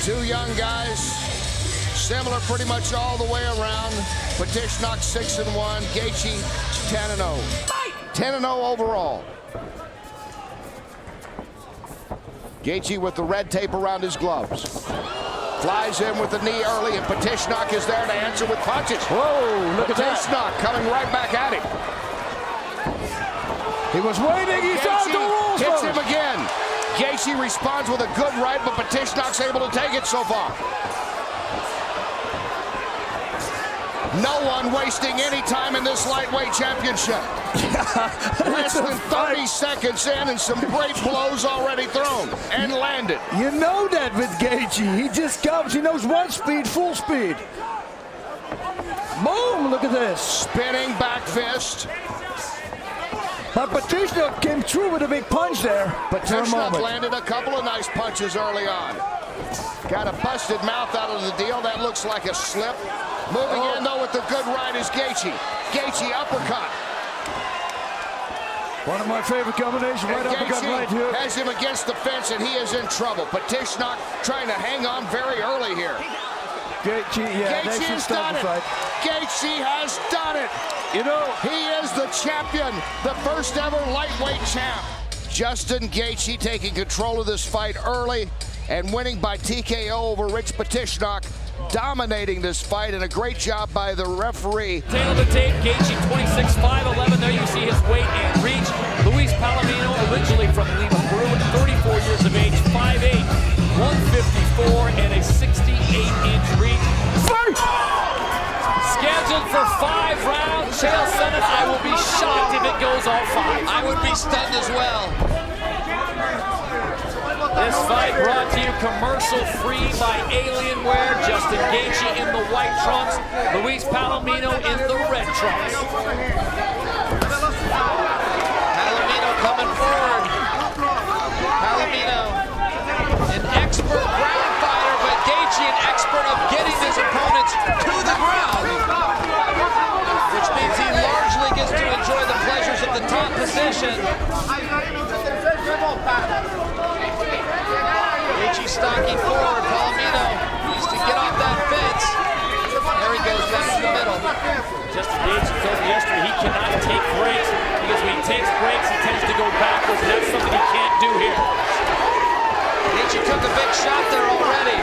Two young guys, similar pretty much all the way around. Patishnak 6-1, Gaethje 10-0. 10-0 overall. Gaethje with the red tape around his gloves. Flies in with the knee early, and Patishnak is there to answer with punches. Whoa, look at that. Patishnak coming right back at him. He was waiting, he saw the rules. Hits him again. Gaethje responds with a good right, but Patishnak's able to take it so far. No one wasting any time in this lightweight championship. Less than 30 seconds in, and some great blows already thrown and landed. You know that with Gaethje. He just comes, he knows one speed, full speed. Boom, look at this. Spinning back fist. But Patishnak came through with a big punch there. Patishnak landed a couple of nice punches early on. Got a busted mouth out of the deal. That looks like a slip. Moving in, though, with the good right is Gaethje. Gaethje uppercut. One of my favorite combinations, right uppercut right here. Has him against the fence, and he is in trouble. Patishnak trying to hang on very early here. Gaethje, yeah, Gaethje has done it. Gaethje has done it. You know, he is the champion, the first ever lightweight champ. Justin Gaethje taking control of this fight early and winning by TKO over Rich Patishnak, dominating this fight, and a great job by the referee. Tail of the tape, Gaethje 26'5", 11". There you see his weight and reach. Luis Palomino, originally from Lima, Peru, 34 years of age, 5'8", 154, and a 68-inch reach. Scheduled for 5 rounds. Chael Sonnen, I will be shocked if it goes all 5. I would be stunned as well. This fight brought to you commercial-free by Alienware. Justin Gaethje in the white trunks, Luis Palomino in the red trunks. Palomino coming forward. Palomino, an expert ground fighter, but Gaethje an expert of getting his opponents to the ground, which means he largely gets to enjoy the pleasures of the top position. Gaethje stalking forward. Palomino needs to get off that fence. There he goes down to the middle. Justin Gaethje told me yesterday he cannot take breaks, because when he takes breaks, he tends to go backwards, and that's something he can't do here. Gaethje took a big shot there already.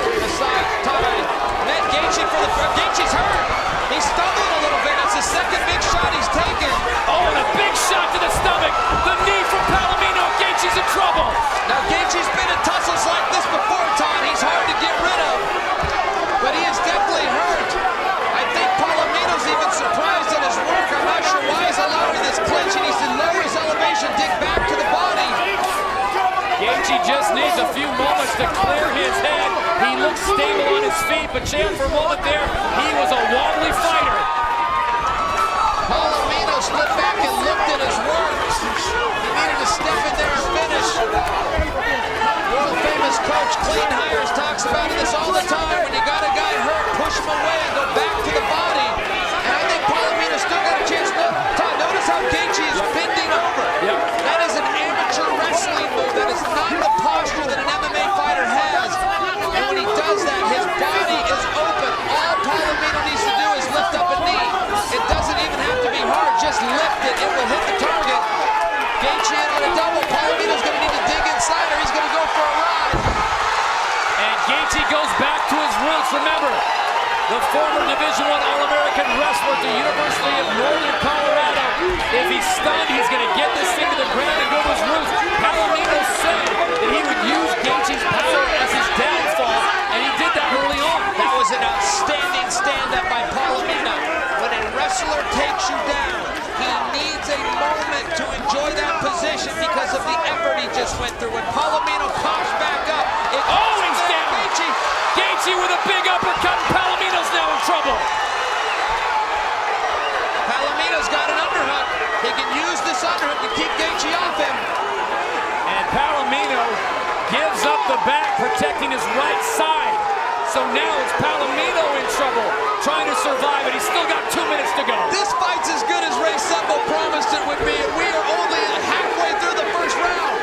The side, tied. Met Gaethje for the front. Gaethje's hurt. He's stumbling a little bit. That's the second big shot he's taken. Oh, and a big shot to the stomach. The knee from Palomino. Gaethje's in trouble. Now, Gaethje's been in tussles like this before, Todd. He's hard to get rid of, but he is definitely hurt. I think Palomino's even surprised at his work. I'm not sure why he's allowing this clinch. He needs to lower his elevation, dig back to the body. Gaethje just needs a few moments to clear his head. He looks stable on his feet, but Chael, for a moment there, he was a wobbly fighter. Palomino slipped back and looked at his work. He needed to step in there and finish. World famous coach Clean Hires talks about this all the time. When you got a guy hurt, push him away and go back to the body. And I think Palomino still got a chance. Look, Todd, notice how Gaethje is bending over. Yep. That is an amateur wrestling move. That is not the posture that an MMA fighter has. And when he does that, his body is open. All Palomino needs to do is lift up a knee. It doesn't even have to be hard. Just lift it. It will hit the target. Gaethje in on a double. Palomino's going to need to dig inside, or he's going to go for a ride. And Gaethje goes back to his roots. Remember, the former Division I All-American wrestler at the University of Northern Colorado. If he's stunned, he's going to get this thing to the ground and go to his roots. Palomino said that he would use Gaethje's power as his downfall, and he did that early on. That was an outstanding stand-up by Palomino. When a wrestler takes you down, he needs a moment to enjoy that position because of the effort he just went through. When Palomino pops back up, he's down. Gaethje with a big uppercut, and Palomino's now in trouble. Palomino's got an underhook. He can use this underhook to keep Gaethje off him. And Palomino gives up the back, protecting his right side. So now it's Palomino in trouble, trying to survive, and he's still got 2 minutes to go. This fight's as good as Ray Sembo promised it would be, and we are only halfway through the first round.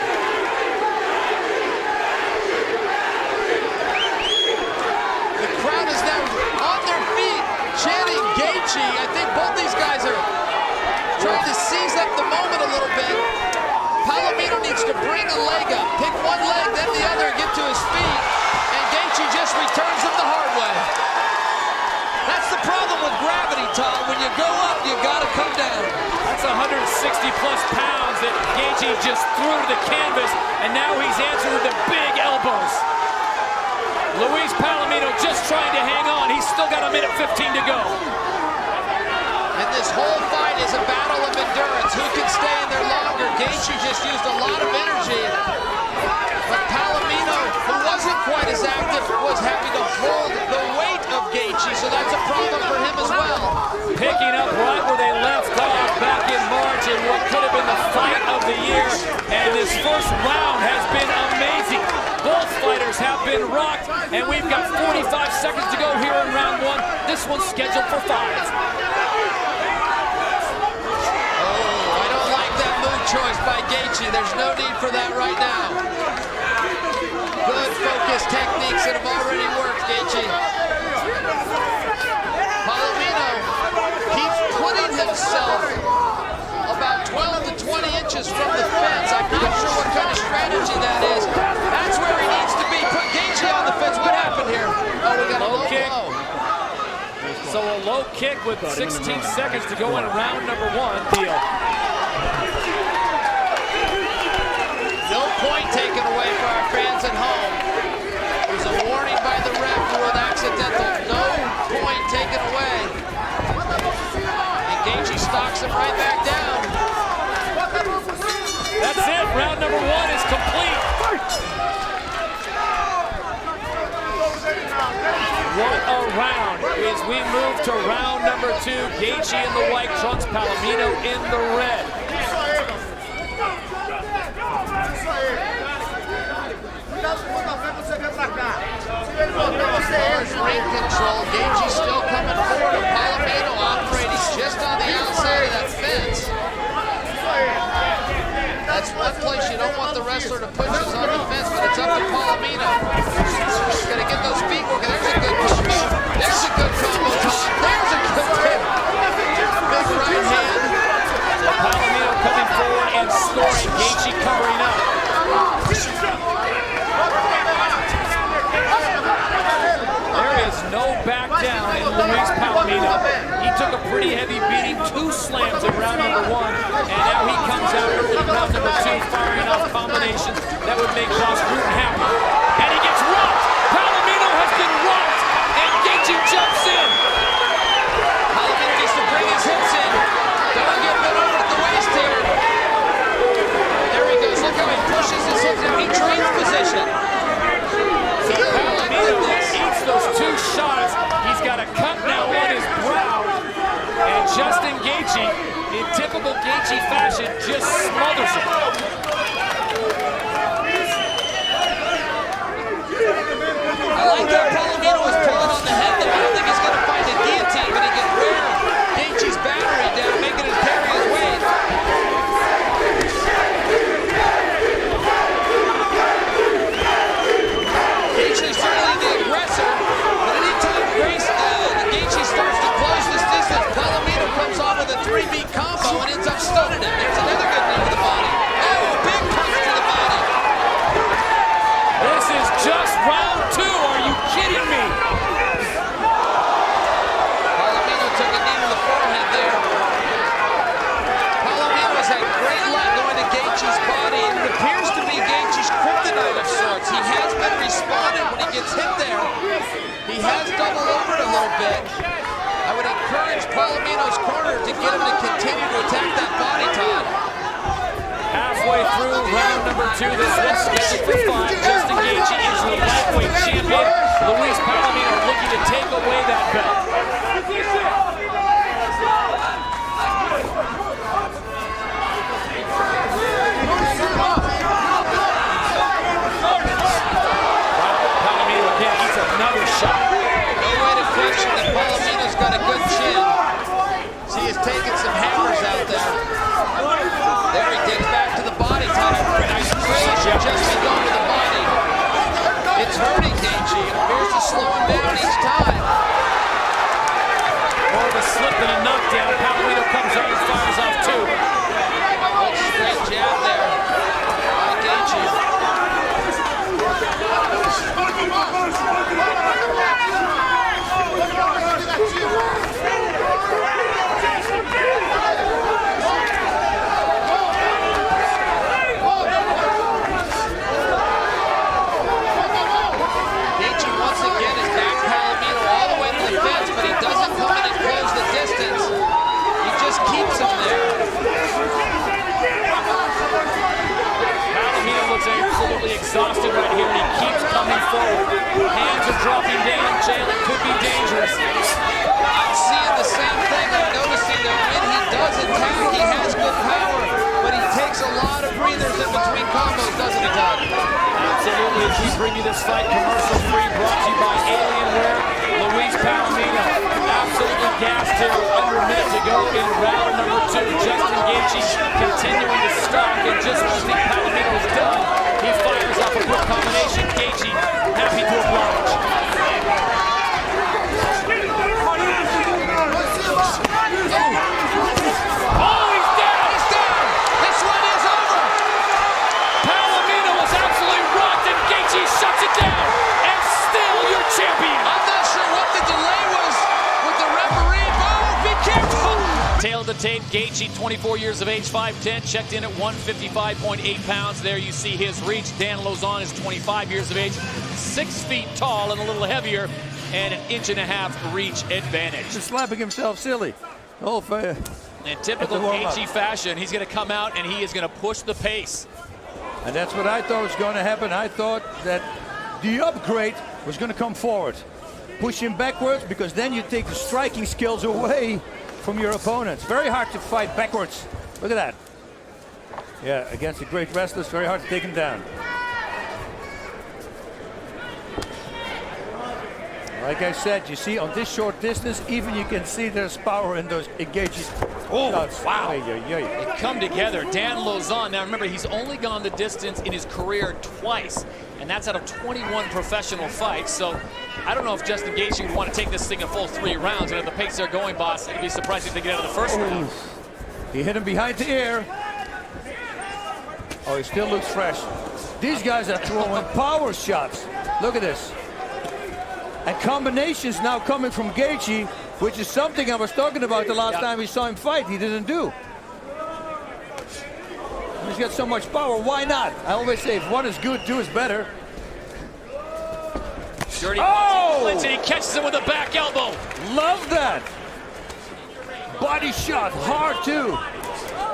wants to bring a leg up, pick one leg, then the other, and get to his feet, and Gaethje just returns them the hard way. That's the problem with gravity, Todd. When you go up, you gotta come down. That's 160-plus pounds that Gaethje just threw to the canvas, and now he's answered with the big elbows. Luis Palomino just trying to hang on. He's still got 1:15 to go. And this whole fight is a battle of endurance. Who can stay in there longer? Gaethje just used a lot of energy. But Palomino, who wasn't quite as active, was having to hold the weight of Gaethje, so that's a problem for him as well. Picking up right where they left off back in March in what could have been the fight of the year. And this first round has been amazing. Both fighters have been rocked, and we've got 45 seconds to go here in round one. This one's scheduled for 5. Choice by Gaethje. There's no need for that right now. Good focused techniques that have already worked, Gaethje. Palomino keeps putting himself about 12 to 20 inches from the fence. I'm not sure what kind of strategy that is. That's where he needs to be. Put Gaethje on the fence. What happened here? Oh, we got a low kick. So a low kick with 16 seconds to go in round number 1. Deal. No point taken away for our fans at home. There's a warning by the ref ruled accidental. No point taken away. And Gaethje stalks him right back down. That's it. Round number 1 is complete. What a round as we move to round number 2. Gaethje in the white trunks, Palomino in the red. Ring control. Gaethje still coming forward. Palomino operating just on the outside of that fence. That's one place you don't want the wrestler to push us on the fence, but it's up to Palomino. He's got to get those feet working. There's a good combo. There's a good combo, Todd. There's a good kick. Big right hand. So Palomino coming forward and scoring. Gaethje covering up. No back down in Luis Palomino. He took a pretty heavy beating, 2 slams in round number 1, and now he comes out early in round number 2, firing off combinations that would make Boss Gruden happy. And he gets rocked. Palomino has been rocked, and Gaethje jumps in. Palomino needs to bring his hips in. Don't get bent over at the waist here. There he goes. Look how he pushes his hips out. He trains position. So Palomino eats those 2 shots. He's got a cut now on his brow. And Justin Gaethje, in typical Gaethje fashion, just smothers him. I like that Palomino was pulling on the head there. I don't think he's going to find a guillotine, but he can wear Gaethje's battery down, making him carry his weight. Gaethje certainly the aggressor, but anytime Gaethje starts to close this distance, Palomino comes on with a 3-beat combo and ends up stunning him. There's another good knee to the body. Oh, big punch to the body. This is just round 2. Are you kidding me? Palomino took a knee to the forehead there. Palomino's had great luck going to Gaethje's body, and it appears to be Gaethje's kryptonite of sorts. He has been responding when he gets hit there. He has doubled over a little bit. I would encourage Palomino's corner to get him to continue to attack that body, Todd. Halfway through round number 2, this one's scheduled for 5. Justin Gaethje is the lightweight champion. Luis Palomino looking to take away that belt. Palomino again eats another shot. No way to question that Palomino's got a good chin. See, he's taking some hammers out there. There he gets back to the body, Todd. Nice range, Justin going to the body. It's hurting Gaethje. It appears to slow him down each time. exhausted right here, and he keeps coming forward. Hands are dropping down, Chael. It could be dangerous. I'm seeing the same thing. I'm noticing that when he does attack, he has good power, but he takes a lot of breathers in between combos, doesn't he, Todd? Absolutely. As we bring you this fight commercial-free, brought to you by Alienware, Luis Palomino. Absolutely gassed here, under a minute to go in round number 2. Justin Gaethje continuing to stalk, and just when the Palomino is done, he fires off a quick combination. Gaethje happy to oblige. Oh, he's down! He's down! This one is over! Palomino was absolutely rocked, and Gaethje shuts it down, and still your champion. I'm not sure what the delay was with the referee. Oh, be careful! Tail of the tape, Gaethje, 24 years of age, 5'10", checked in at 155.8 pounds. There you see his reach. Dan Lauzon is 25 years of age, 6 feet tall and a little heavier, and an 1.5-inch reach advantage. Just slapping himself silly. Oh, fair. In typical Gaethje fashion, he's going to come out and he is going to push the pace. And that's what I thought was going to happen. I thought that the upgrade was going to come forward. Push him backwards, because then you take the striking skills away from your opponents. Very hard to fight backwards. Look at that. Yeah, against a great wrestler, it's very hard to take him down. Like I said, you see on this short distance, even you can see there's power in those engages. Oh, shots. wow. They Come together. Dan Lauzon, now remember, he's only gone the distance in his career twice, and that's out of 21 professional fights. So I don't know if Justin Gaethje would want to take this thing a full 3 rounds, and at the pace they're going, boss, it'd be surprising if they get out of the first round. He hit him behind the ear. Oh, he still looks fresh. These guys are throwing power shots. Look at this. And combinations now coming from Gaethje, which is something I was talking about the last time we saw him fight. He didn't do. He's got so much power. Why not? I always say if one is good, 2 is better. Dirty Oh! and he catches him with a back elbow. Love that. Body shot, hard too.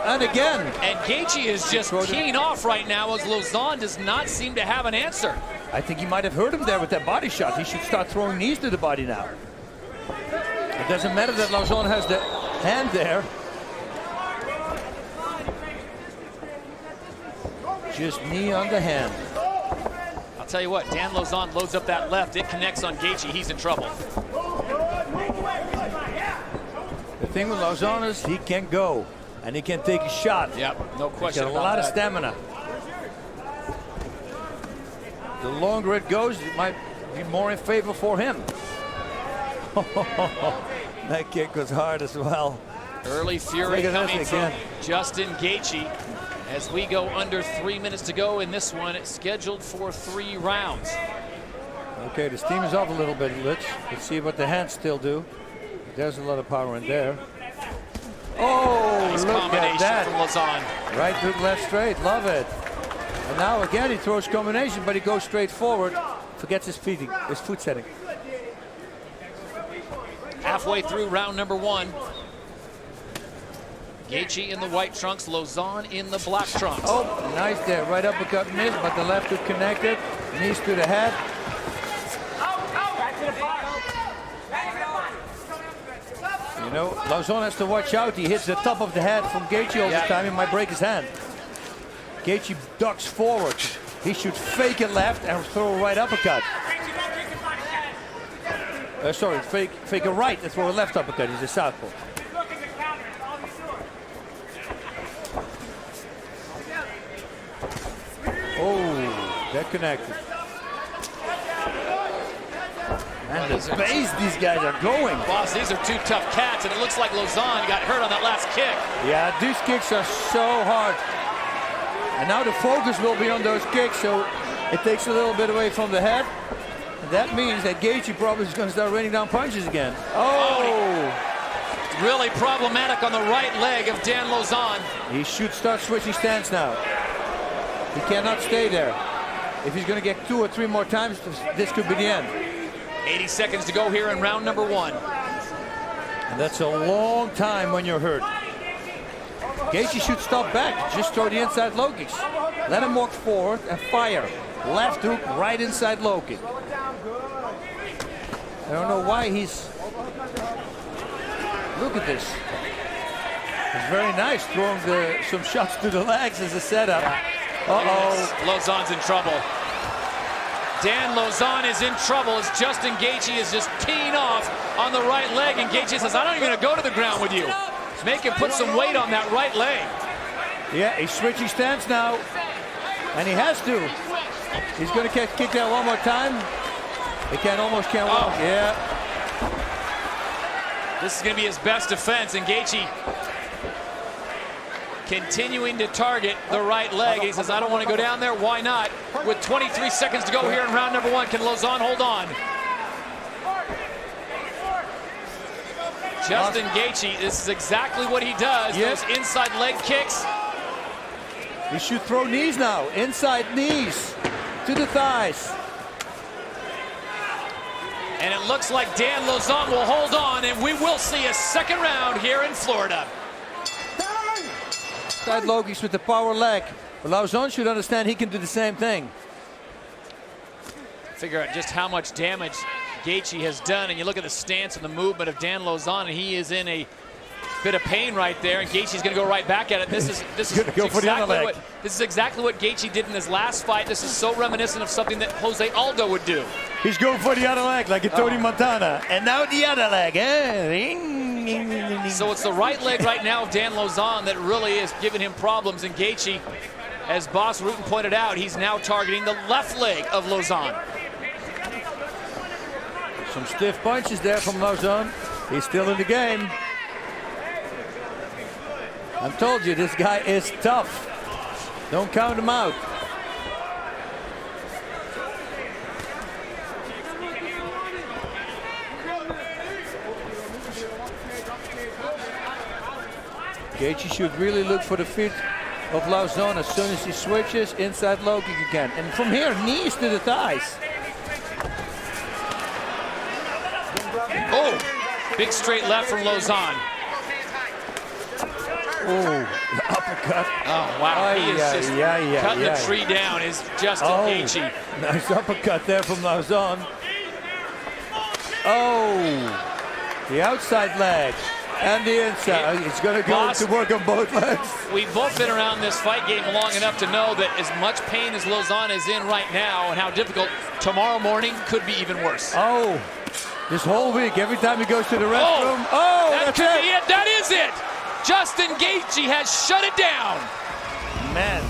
And again. And Gaethje is just keying off right now, as Lauzon does not seem to have an answer. I think he might have hurt him there with that body shot. He should start throwing knees to the body now. It doesn't matter that Lauzon has the hand there. Just knee on the hand. I'll tell you what, Dan Lauzon loads up that left. It connects on Gaethje. He's in trouble. The thing with Lauzon is he can go and he can take a shot. Yep, no question He's got a about lot that. of stamina. The longer it goes, it might be more in favor for him. That kick was hard as well. Early fury Look at coming this from again. Justin Gaethje as we go under 3 minutes to go in this one. It's scheduled for 3 rounds. Okay, the steam is off a little bit, Litch. Let's see what the hands still do. There's a lot of power in there. Oh, Nice look combination at that. from Lauzon. Right hook, left straight, love it. And now again he throws combination, but he goes straight forward. Forgets his foot setting. Halfway through round number 1. Gaethje in the white trunks, Lauzon in the black trunks. Oh, nice there. Right uppercut missed, but the left hook connected. Knees to the head. You know, Lauzon has to watch out. He hits the top of the head from Gaethje all the time. He might break his hand. Gaethje ducks forward. He should fake a left and throw a right uppercut. Sorry, fake a right and throw a left uppercut. He's a southpaw. Oh, that connected. And the base these guys are going. Boss, these are 2 tough cats, and it looks like Lauzon got hurt on that last kick. Yeah, these kicks are so hard. And now the focus will be on those kicks, so it takes a little bit away from the head. And that means that Gaethje probably is going to start raining down punches again. Oh! Really problematic on the right leg of Dan Lauzon. He should start switching stance now. He cannot stay there. If he's going to get 2 or 3 more times, this could be the end. 80 seconds to go here in round number 1. And that's a long time when you're hurt. Gaethje should stop back. Just throw the inside low kicks. Let him walk forward and fire. Left hook, right inside low kick. I don't know why he's... Look at this. It's very nice throwing some shots to the legs as a setup. Uh-oh. Lauzon's in trouble. Dan Lauzon is in trouble as Justin Gaethje is just teeing off on the right leg, and Gaethje says, I'm not even going to go to the ground with you. Make him put some weight on that right leg. Yeah, he's switching stance now, and he has to. He's going to kick that one more time. He almost can't walk. Yeah. This is going to be his best defense, and Gaethje continuing to target the right leg. He says, I don't want to go down there. Why not? With 23 seconds to go here in round number 1, can Lauzon hold on? Justin Gaethje, this is exactly what he does. Yep. Those inside leg kicks. He should throw knees now. Inside knees to the thighs. And it looks like Dan Lauzon will hold on, and we will see a second round here in Florida. Side low kicks with the power leg. But Lauzon should understand he can do the same thing. Figure out just how much damage Gaethje has done, and you look at the stance and the movement of Dan Lauzon, and he is in a bit of pain right there, and Gaethje's going to go right back at it. This is exactly what Gaethje did in his last fight. This is so reminiscent of something that Jose Aldo would do. He's going for the other leg like a Tony Montana, and now the other leg. So it's the right leg right now of Dan Lauzon that really is giving him problems, and Gaethje, as Boss Rutten pointed out, he's now targeting the left leg of Lauzon. Some stiff punches there from Lauzon. He's still in the game. I told you, this guy is tough. Don't count him out. Gaethje should really look for the feet of Lauzon as soon as he switches. Inside low kick again. And from here, knees to the thighs. Oh, big straight left from Lauzon. Oh, the uppercut. Oh, wow. He is just cutting the tree down is Justin Gaethje. Nice uppercut there from Lauzon. Oh, the outside leg and the inside. It's going to go to work on both legs. We've both been around this fight game long enough to know that as much pain as Lauzon is in right now and how difficult tomorrow morning could be even worse. Oh, this whole week, every time he goes to the restroom. Oh, that that's could it. be it. That is it. Justin Gaethje has shut it down. Man.